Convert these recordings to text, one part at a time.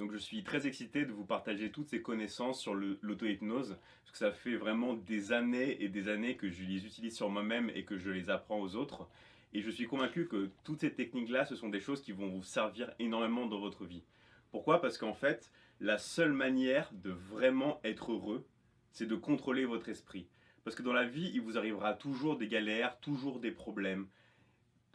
Donc je suis très excité de vous partager toutes ces connaissances sur l'auto-hypnose, parce que ça fait vraiment des années et des années que je les utilise sur moi-même et que je les apprends aux autres. Et je suis convaincu que toutes ces techniques-là, ce sont des choses qui vont vous servir énormément dans votre vie. Pourquoi? Parce qu'en fait, la seule manière de vraiment être heureux, c'est de contrôler votre esprit. Parce que dans la vie, il vous arrivera toujours des galères, toujours des problèmes.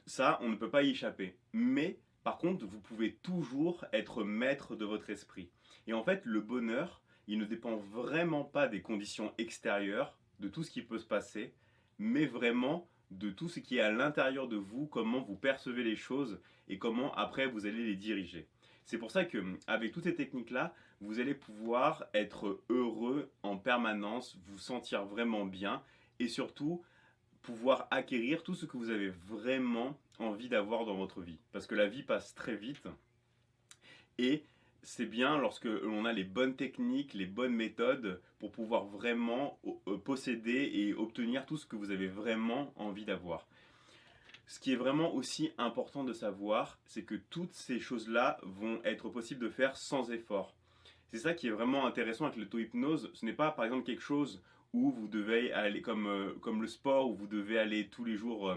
Ça, on ne peut pas y échapper. Mais, par contre, vous pouvez toujours être maître de votre esprit. Et en fait, le bonheur, il ne dépend vraiment pas des conditions extérieures, de tout ce qui peut se passer, mais vraiment de tout ce qui est à l'intérieur de vous, comment vous percevez les choses et comment après vous allez les diriger. C'est pour ça que avec toutes ces techniques-là, vous allez pouvoir être heureux en permanence, vous sentir vraiment bien et surtout pouvoir acquérir tout ce que vous avez vraiment envie d'avoir dans votre vie. Parce que la vie passe très vite et c'est bien lorsque l'on a les bonnes techniques, les bonnes méthodes pour pouvoir vraiment posséder et obtenir tout ce que vous avez vraiment envie d'avoir. Ce qui est vraiment aussi important de savoir, c'est que toutes ces choses-là vont être possibles de faire sans effort. C'est ça qui est vraiment intéressant avec l'auto-hypnose. Ce n'est pas par exemple quelque chose où vous devez aller comme le sport, où vous devez aller tous les jours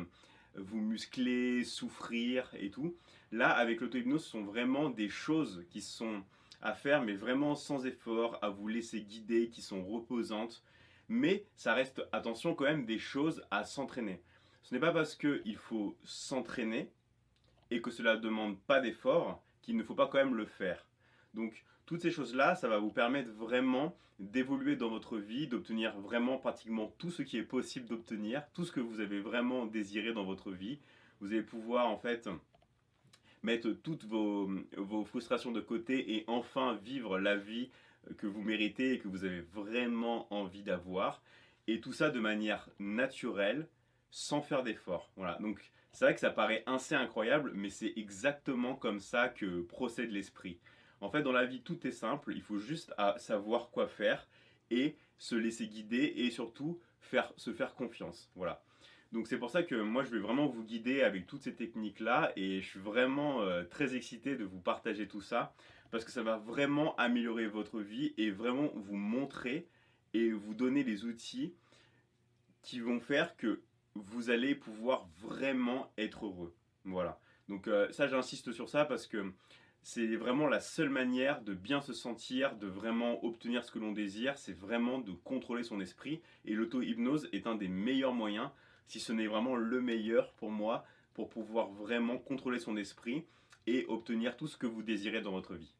vous muscler, souffrir et tout. Là, avec l'auto-hypnose, ce sont vraiment des choses qui sont à faire, mais vraiment sans effort, à vous laisser guider, qui sont reposantes. Mais ça reste, attention, quand même des choses à s'entraîner. Ce n'est pas parce qu'il faut s'entraîner et que cela ne demande pas d'effort qu'il ne faut pas quand même le faire. Donc toutes ces choses-là, ça va vous permettre vraiment d'évoluer dans votre vie, d'obtenir vraiment pratiquement tout ce qui est possible d'obtenir, tout ce que vous avez vraiment désiré dans votre vie. Vous allez pouvoir en fait mettre toutes vos frustrations de côté et enfin vivre la vie que vous méritez et que vous avez vraiment envie d'avoir. Et tout ça de manière naturelle, sans faire d'effort. Voilà, donc c'est vrai que ça paraît assez incroyable, mais c'est exactement comme ça que procède l'esprit. En fait, dans la vie, tout est simple, il faut juste savoir quoi faire et se laisser guider et surtout se faire confiance. Voilà. Donc c'est pour ça que moi je vais vraiment vous guider avec toutes ces techniques-là et je suis vraiment très excité de vous partager tout ça parce que ça va vraiment améliorer votre vie et vraiment vous montrer et vous donner les outils qui vont faire que vous allez pouvoir vraiment être heureux. Voilà. Donc ça j'insiste sur ça parce que c'est vraiment la seule manière de bien se sentir, de vraiment obtenir ce que l'on désire, c'est vraiment de contrôler son esprit. Et l'auto-hypnose est un des meilleurs moyens, si ce n'est vraiment le meilleur pour moi, pour pouvoir vraiment contrôler son esprit et obtenir tout ce que vous désirez dans votre vie.